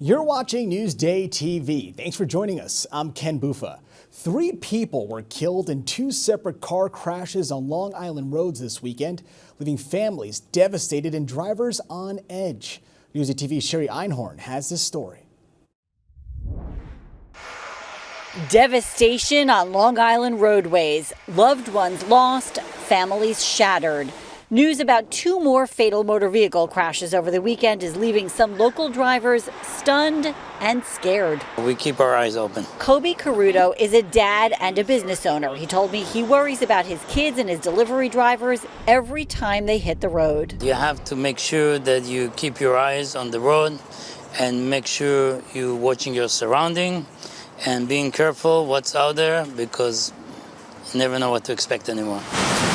You're watching Newsday TV. Thanks for joining us. I'm Ken Bufa. 3 people were killed in 2 separate car crashes on Long Island roads this weekend, leaving families devastated and drivers on edge. Newsday TV's Sherry Einhorn has this story. Devastation on Long Island roadways. Loved ones lost, families shattered. News about 2 more fatal motor vehicle crashes over the weekend is leaving some local drivers stunned and scared. We keep our eyes open. Kobe Caruto is a dad and a business owner. He told me he worries about his kids and his delivery drivers every time they hit the road. You have to make sure that you keep your eyes on the road and make sure you're watching your surrounding and being careful what's out there, because you never know what to expect anymore.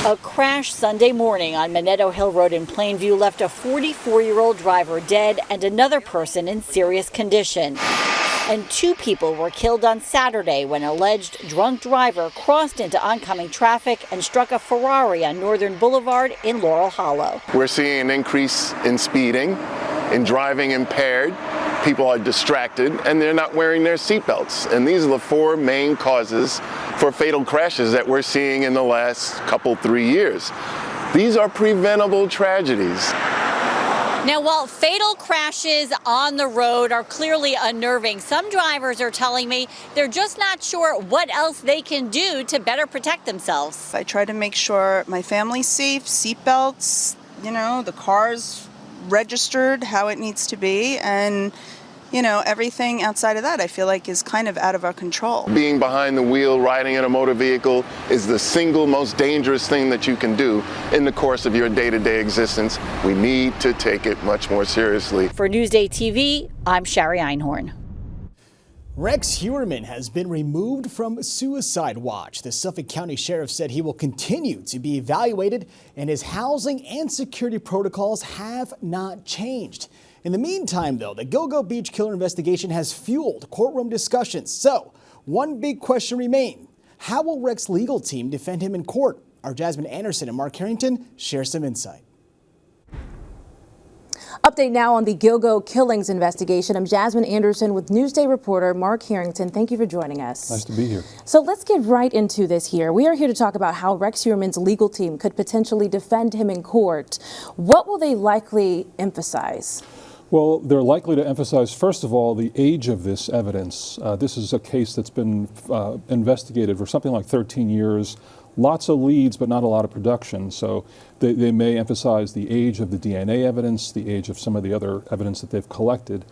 A crash Sunday morning on Minetto Hill Road in Plainview left a 44-year-old driver dead and another person in serious condition. And 2 people were killed on Saturday when an alleged drunk driver crossed into oncoming traffic and struck a Ferrari on Northern Boulevard in Laurel Hollow. We're seeing an increase in speeding, in driving impaired. People are distracted and they're not wearing their seatbelts. And these are the 4 main causes for fatal crashes that we're seeing in the last 3 years. These are preventable tragedies. Now, while fatal crashes on the road are clearly unnerving, some drivers are telling me they're just not sure what else they can do to better protect themselves. I try to make sure my family's safe, seatbelts, the car's registered how it needs to be, and everything outside of that I feel like is kind of out of our control. Being behind the wheel, riding in a motor vehicle is the single most dangerous thing that you can do in the course of your day-to-day existence. We need to take it much more seriously. For Newsday TV, I'm Sherry Einhorn. Rex Heuermann has been removed from Suicide Watch. The Suffolk County Sheriff said he will continue to be evaluated and his housing and security protocols have not changed. In the meantime, though, the Gilgo Beach killer investigation has fueled courtroom discussions. So, one big question remains. How will Rex's legal team defend him in court? Our Jasmine Anderson and Mark Harrington share some insight. Update now on the Gilgo killings investigation. I'm Jasmine Anderson with Newsday reporter Mark Harrington. Thank you for joining us. Nice to be here. So let's get right into this here. We are here to talk about how Rex Heuermann's legal team could potentially defend him in court. What will they likely emphasize? Well, they're likely to emphasize, first of all, the age of this evidence. This is a case that's been investigated for something like 13 years. Lots of leads, but not a lot of production. So they may emphasize the age of the DNA evidence, the age of some of the other evidence that they've collected.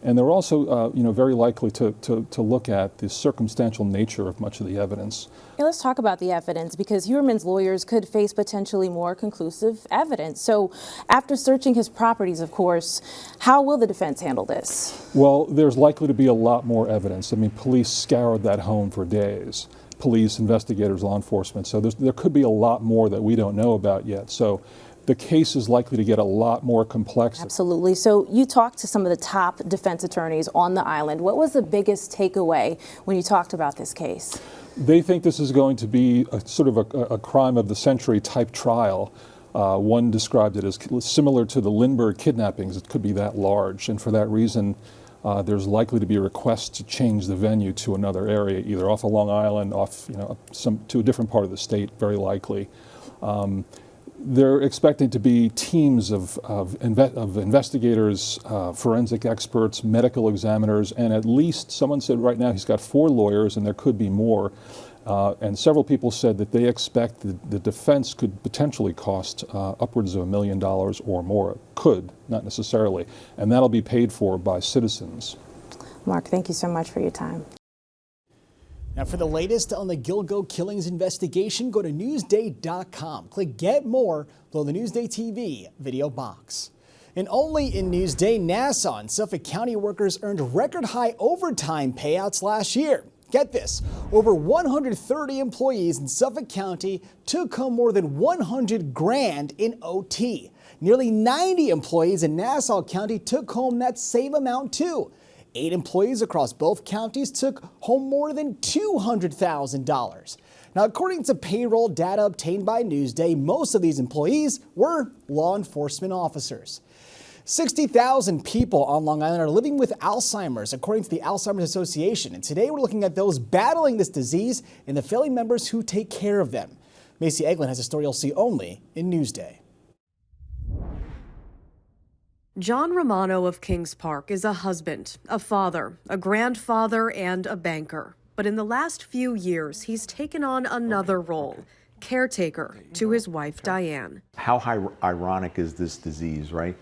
And they're also, very likely to look at the circumstantial nature of much of the evidence. Yeah, let's talk about the evidence, because Heuermann's lawyers could face potentially more conclusive evidence. So after searching his properties, of course, how will the defense handle this? Well, there's likely to be a lot more evidence. I mean, police scoured that home for days. Police, investigators, law enforcement. So there could be a lot more that we don't know about yet. So the case is likely to get a lot more complex. Absolutely. So you talked to some of the top defense attorneys on the island. What was the biggest takeaway when you talked about this case? They think this is going to be a sort of a crime of the century type trial. One described it as similar to the Lindbergh kidnappings. It could be that large. And for that reason, there's likely to be a request to change the venue to another area, either off of Long Island, to a different part of the state, very likely. They're expecting to be teams of investigators, forensic experts, medical examiners, and at least someone said right now he's got 4 lawyers, and there could be more. And several people said that they expect the defense could potentially cost upwards of $1 million or more. Could, not necessarily. And that'll be paid for by citizens. Mark, thank you so much for your time. Now, for the latest on the Gilgo killings investigation, go to Newsday.com. Click Get More below the Newsday TV video box. And only in Newsday, Nassau and Suffolk County workers earned record-high overtime payouts last year. Get this, over 130 employees in Suffolk County took home more than $100,000 in OT. Nearly 90 employees in Nassau County took home that same amount too. 8 employees across both counties took home more than $200,000. Now, according to payroll data obtained by Newsday, most of these employees were law enforcement officers. 60,000 people on Long Island are living with Alzheimer's, according to the Alzheimer's Association. And today we're looking at those battling this disease and the family members who take care of them. Macy Eglin has a story you'll see only in Newsday. John Romano of Kings Park is a husband, a father, a grandfather, and a banker. But in the last few years, he's taken on another role, caretaker to his wife, Diane. How ironic is this disease, right?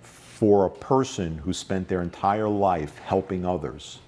For a person who spent their entire life helping others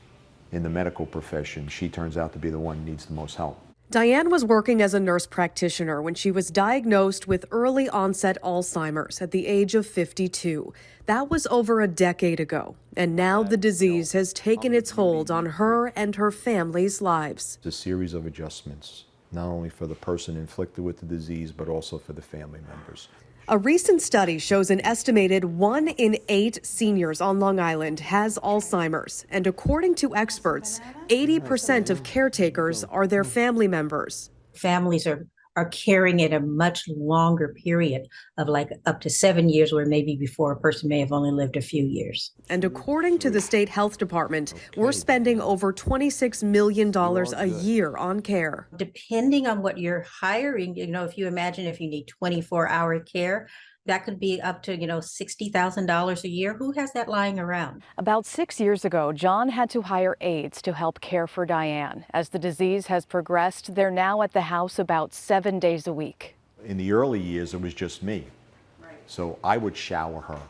in the medical profession, she turns out to be the one who needs the most help. Diane was working as a nurse practitioner when she was diagnosed with early onset Alzheimer's at the age of 52. That was over a decade ago, and now the disease has taken its hold on her and her family's lives. It's a series of adjustments, not only for the person inflicted with the disease, but also for the family members. A recent study shows an estimated 1 in 8 seniors on Long Island has Alzheimer's, and according to experts, 80% of caretakers are their family members. Families are carrying it a much longer period of like up to 7 years, where maybe before a person may have only lived a few years. And according to the state health department, we're spending over $26 million a year on care. Depending on what you're hiring, if you imagine if you need 24-hour care, that could be up to, $60,000 a year. Who has that lying around? About 6 years ago, John had to hire aides to help care for Diane. As the disease has progressed, they're now at the house about 7 days a week. In the early years, it was just me. So I would shower her.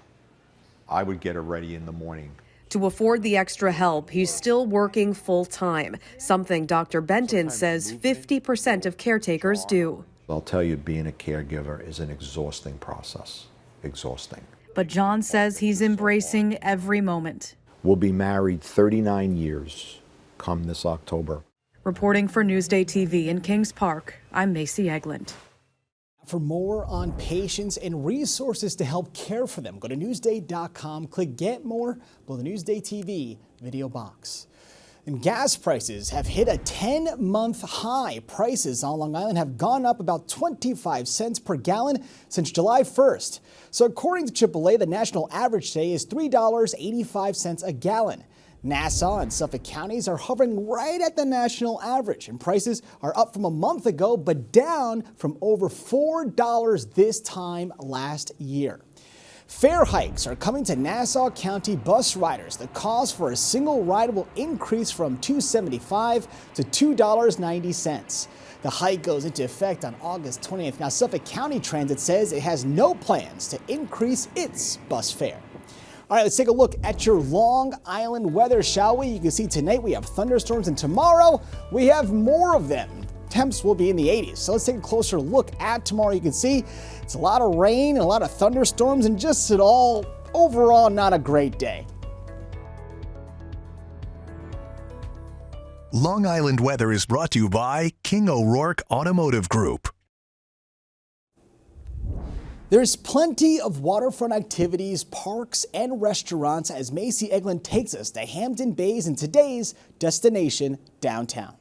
I would get her ready in the morning. To afford the extra help, he's still working full-time, something Dr. Benton says 50% of caretakers do. I'll tell you, being a caregiver is an exhausting process, exhausting. But John says he's embracing every moment. We'll be married 39 years come this October. Reporting for NewsdayTV in Kings Park, I'm Macy Eglin. For more on patients and resources to help care for them, go to Newsday.com, click Get More below the NewsdayTV video box. And gas prices have hit a 10-month high. Prices on Long Island have gone up about 25 cents per gallon since July 1st. So according to AAA, the national average today is $3.85 a gallon. Nassau and Suffolk counties are hovering right at the national average, and prices are up from a month ago, but down from over $4 this time last year. Fare hikes are coming to Nassau County bus riders. The cost for a single ride will increase from $2.75 to $2.90. The hike goes into effect on August 20th. Now, Suffolk County Transit says it has no plans to increase its bus fare. All right, let's take a look at your Long Island weather, shall we? You can see tonight we have thunderstorms, and tomorrow we have more of them. Temps will be in the 80s. So let's take a closer look at tomorrow. You can see it's a lot of rain and a lot of thunderstorms, and just it all overall not a great day. Long Island weather is brought to you by King O'Rourke Automotive Group. There's plenty of waterfront activities, parks, and restaurants as Macy Eglin takes us to Hampton Bays in today's destination downtown.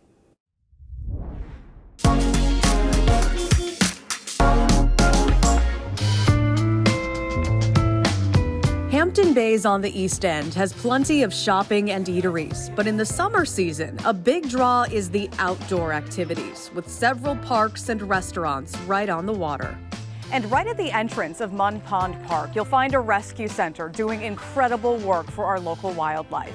Hampton Bays on the East End has plenty of shopping and eateries, but in the summer season, a big draw is the outdoor activities, with several parks and restaurants right on the water. And right at the entrance of Mun Pond Park, you'll find a rescue center doing incredible work for our local wildlife.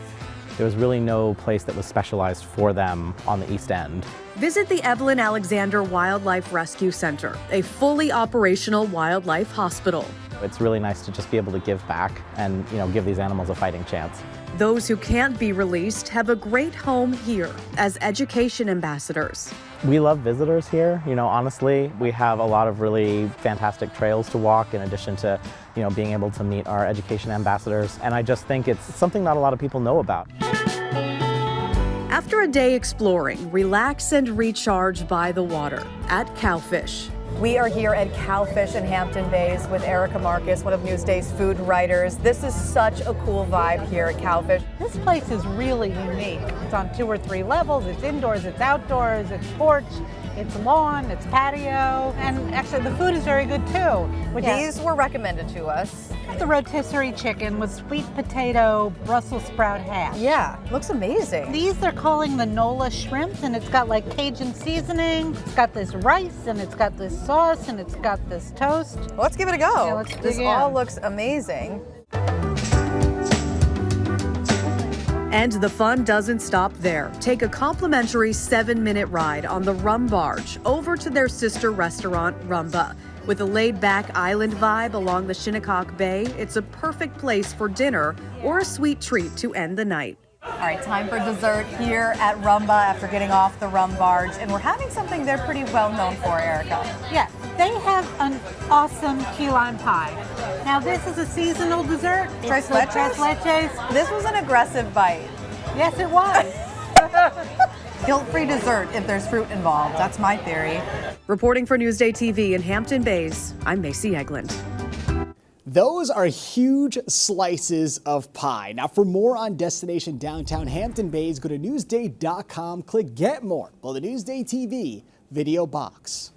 There was really no place that was specialized for them on the East End. Visit the Evelyn Alexander Wildlife Rescue Center, a fully operational wildlife hospital. It's really nice to just be able to give back and, give these animals a fighting chance. Those who can't be released have a great home here as education ambassadors. We love visitors here. Honestly, we have a lot of really fantastic trails to walk in addition to, being able to meet our education ambassadors. And I just think it's something not a lot of people know about. After a day exploring, relax and recharge by the water at Cowfish. We are here at Cowfish in Hampton Bays with Erica Marcus, one of Newsday's food writers. This is such a cool vibe here at Cowfish. This place is really unique. It's on 2 or 3 levels. It's indoors, it's outdoors, it's porch, it's lawn, it's patio, and actually the food is very good too. These were recommended to us. The rotisserie chicken with sweet potato Brussels sprout hash. Yeah, looks amazing. These they're calling the Nola shrimp, and it's got like Cajun seasoning. It's got this rice, and it's got this sauce, and it's got this toast. Well, let's give it a go. Yeah, let's this dig all in. looks amazing. And the fun doesn't stop there. Take a complimentary 7-minute ride on the Rum Barge over to their sister restaurant, Rumba. With a laid-back island vibe along the Shinnecock Bay, it's a perfect place for dinner or a sweet treat to end the night. All right, time for dessert here at Rumba after getting off the Rum Barge. And we're having something they're pretty well known for, Erica. Yeah, they have an awesome key lime pie. Now this is a seasonal dessert. Tres It's the leches? Tres leches. This was an aggressive bite. Yes, it was. Guilt-free dessert if there's fruit involved. That's my theory. Reporting for Newsday TV in Hampton Bays, I'm Macy Egland. Those are huge slices of pie. Now, for more on Destination Downtown Hampton Bays, go to Newsday.com, click Get More below the Newsday TV video box.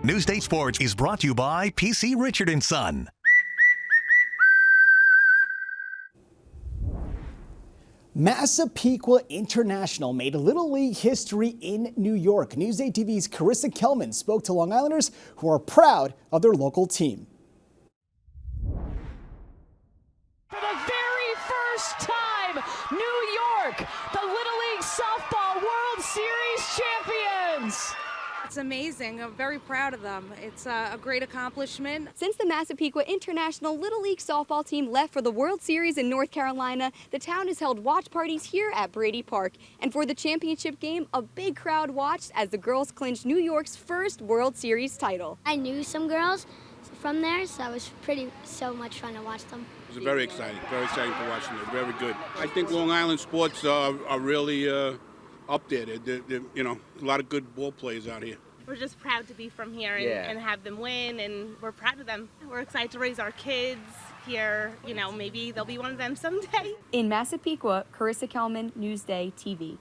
Newsday Sports is brought to you by PC Richard & Son. Massapequa International made Little League history in New York. Newsday TV's Carissa Kelman spoke to Long Islanders who are proud of their local team. For the very first time, New York, the Little League Softball World Series champions. It's amazing. I'm very proud of them. It's a great accomplishment. Since the Massapequa International Little League softball team left for the World Series in North Carolina, the town has held watch parties here at Brady Park. And for the championship game, a big crowd watched as the girls clinched New York's first World Series title. I knew some girls from there, so it was so much fun to watch them. It was very exciting to watch them. They're very good. I think Long Island sports are really up there. They're, you know, a lot of good ball players out here. We're just proud to be from here and have them win, and we're proud of them. We're excited to raise our kids here. You know, maybe they'll be one of them someday. In Massapequa, Carissa Kelman, Newsday TV.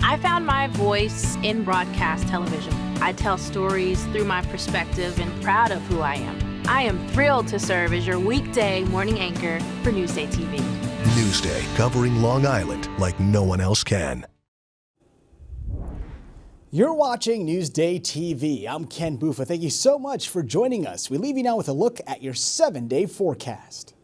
I found my voice in broadcast television. I tell stories through my perspective and proud of who I am. I am thrilled to serve as your weekday morning anchor for Newsday TV. Newsday, covering Long Island like no one else can. You're watching Newsday TV. I'm Ken Buffa. Thank you so much for joining us. We leave you now with a look at your 7-day forecast.